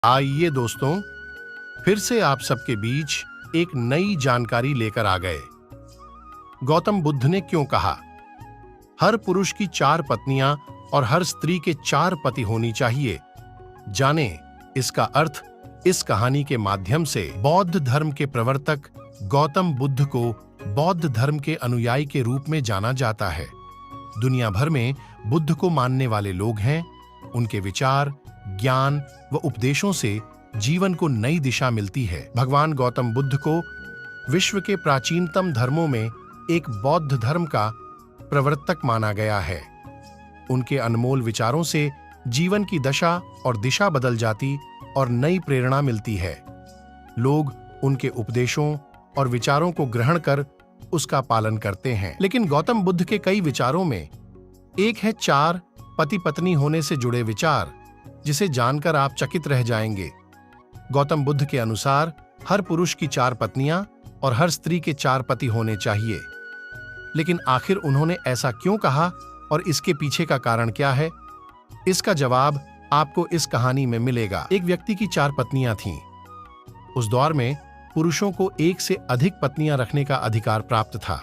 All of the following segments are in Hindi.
आइए दोस्तों, फिर से आप सबके बीच एक नई जानकारी लेकर आ गए। गौतम बुद्ध ने क्यों कहा हर पुरुष की 4 पत्नियां और हर स्त्री के 4 पति होनी चाहिए? जानें इसका अर्थ। इस कहानी के माध्यम से बौद्ध धर्म के प्रवर्तक गौतम बुद्ध को बौद्ध धर्म के अनुयायी के रूप में जाना जाता है। दुनिया भर में बुद्ध को मानने वाले लोग हैं। उनके विचार, ज्ञान व उपदेशों से जीवन को नई दिशा मिलती है। भगवान गौतम बुद्ध को विश्व के प्राचीनतम धर्मों में एक बौद्ध धर्म का प्रवर्तक माना गया है। उनके अनमोल विचारों से जीवन की दशा और दिशा बदल जाती और नई प्रेरणा मिलती है। लोग उनके उपदेशों और विचारों को ग्रहण कर उसका पालन करते हैं। लेकिन गौतम बुद्ध के कई विचारों में एक है 4 पति पत्नी होने से जुड़े विचार, जिसे जानकर आप चकित रह जाएंगे। गौतम बुद्ध के अनुसार हर पुरुष की 4 पत्नियां और हर स्त्री के 4 पति होने चाहिए। लेकिन आखिर उन्होंने ऐसा क्यों कहा और इसके पीछे का कारण क्या है? इसका जवाब आपको इस कहानी में मिलेगा। एक व्यक्ति की 4 पत्नियां थीं। उस दौर में पुरुषों को एक से अधिक पत्नियां रखने का अधिकार प्राप्त था।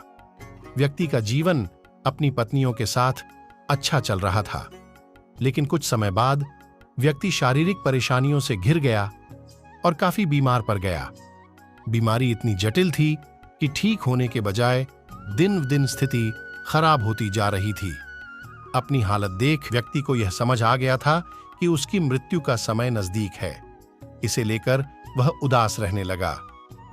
व्यक्ति का जीवन अपनी पत्नियों के साथ अच्छा चल रहा था। लेकिन कुछ समय बाद व्यक्ति शारीरिक परेशानियों से घिर गया और काफी बीमार पड़ गया। बीमारी इतनी जटिल थी कि ठीक होने के बजाय दिन दिन स्थिति खराब होती जा रही थी। अपनी हालत देख व्यक्ति को यह समझ आ गया था कि उसकी मृत्यु का समय नजदीक है। इसे लेकर वह उदास रहने लगा।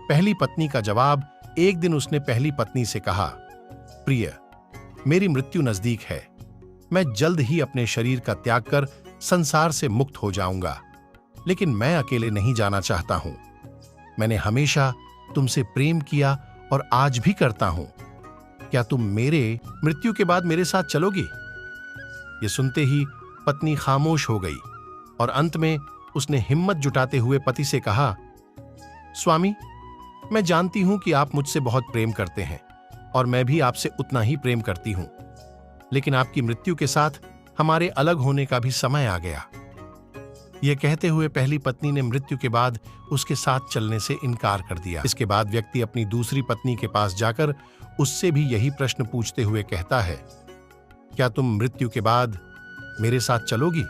पहली पत्नी का जवाब। एक दिन उसने पहली पत्नी से कहा, प्रिय, मेरी मृत्यु नजदीक है। मैं जल्द ही अपने शरीर का त्याग कर संसार से मुक्त हो जाऊंगा, लेकिन मैं अकेले नहीं जाना चाहता हूं। मैंने हमेशा तुमसे प्रेम किया और आज भी करता हूं। क्या तुम मेरे मृत्यु के बाद मेरे साथ चलोगी? यह सुनते ही पत्नी खामोश हो गई और अंत में उसने हिम्मत जुटाते हुए पति से कहा, स्वामी, मैं जानती हूं कि आप मुझसे बहुत प्रेम करते हैं और मैं भी आपसे उतना ही प्रेम करती हूं, लेकिन आपकी मृत्यु के साथ हमारे अलग होने का भी समय आ गया। यह कहते हुए पहली पत्नी ने मृत्यु के बाद उसके साथ चलने से इनकार कर दिया। इसके बाद व्यक्ति अपनी दूसरी पत्नी के पास जाकर उससे भी यही प्रश्न पूछते हुए कहता है, क्या तुम मृत्यु के बाद मेरे साथ चलोगी?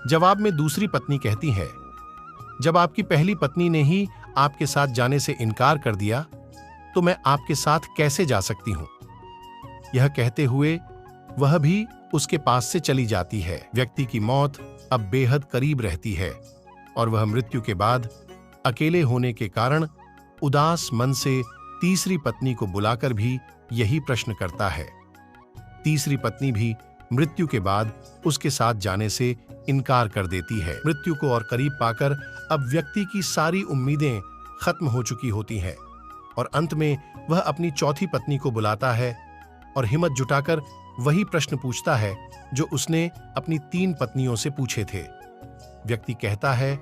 जवाब में दूसरी पत्नी कहती है, जब आपकी पहली पत्नी ने ही आपके साथ जाने से इनकार कर दिया, तो मैं आपके साथ कैसे जा सकती हूं? यह कहते हुए वह भी उसके पास से चली जाती है। व्यक्ति की मौत अब बेहद करीब रहती है और वह मृत्यु के बाद अकेले होने के कारण उदास मन से तीसरी पत्नी को बुलाकर भी यही प्रश्न करता है। तीसरी पत्नी भी मृत्यु के बाद उसके साथ जाने से इनकार कर देती है। मृत्यु को और करीब पाकर अब व्यक्ति की सारी उम्मीदें खत्म हो चुकी होती हैं और अंत में वह अपनी चौथी पत्नी को बुलाता है और हिम्मत जुटाकर वही प्रश्न पूछता है जो उसने अपनी 3 पत्नियों से पूछे थे। व्यक्ति कहता है,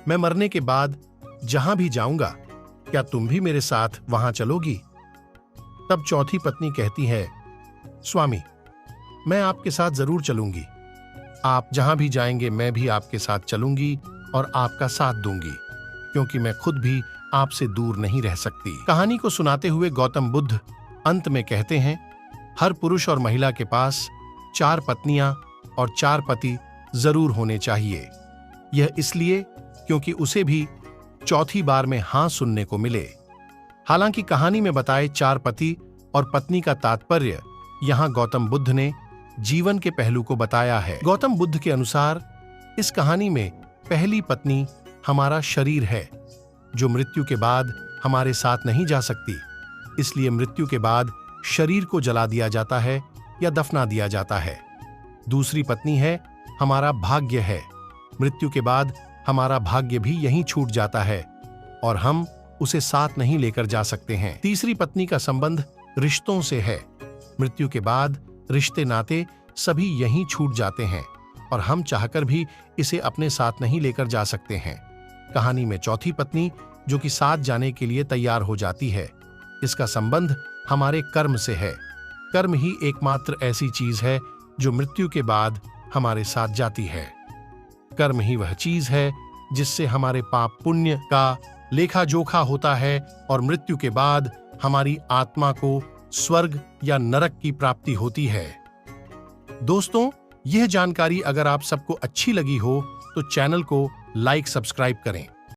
मैं मरने के बाद जहां भी जाऊंगा, क्या तुम भी मेरे साथ वहां चलोगी? तब चौथी पत्नी कहती है, स्वामी, मैं आपके साथ जरूर चलूंगी। आप जहां भी जाएंगे मैं भी आपके साथ चलूंगी और आपका साथ दूंगी, क्योंकि मैं खुद भी आपसे दूर नहीं रह सकती। कहानी को सुनाते हुए गौतम बुद्ध अंत में कहते हैं, हर पुरुष और महिला के पास 4 पत्नियां और 4 पति जरूर होने चाहिए। यह इसलिए क्योंकि उसे भी चौथी बार में हां सुनने को मिले। हालांकि कहानी में बताए 4 पति और पत्नी का तात्पर्य यहां गौतम बुद्ध ने जीवन के पहलू को बताया है। गौतम बुद्ध के अनुसार इस कहानी में पहली पत्नी हमारा शरीर है, जो मृत्यु के बाद हमारे साथ नहीं जा सकती। इसलिए मृत्यु के बाद शरीर को जला दिया जाता है या दफना दिया जाता है। दूसरी पत्नी है हमारा भाग्य है। मृत्यु के बाद हमारा भाग्य भी यहीं छूट जाता है और हम उसे साथ नहीं लेकर जा सकते हैं। तीसरी पत्नी का संबंध रिश्तों से है। मृत्यु के बाद रिश्ते नाते सभी यहीं छूट जाते हैं और हम चाहकर भी इसे अपने साथ नहीं लेकर जा सकते हैं। कहानी में चौथी पत्नी जो कि साथ जाने के लिए तैयार हो जाती है, इसका संबंध हमारे कर्म से है। कर्म ही एकमात्र ऐसी चीज है जो मृत्यु के बाद हमारे साथ जाती है। कर्म ही वह चीज है जिससे हमारे पाप पुण्य का लेखा जोखा होता है और मृत्यु के बाद हमारी आत्मा को स्वर्ग या नरक की प्राप्ति होती है। दोस्तों, यह जानकारी अगर आप सबको अच्छी लगी हो तो चैनल को लाइक सब्सक्राइब करें।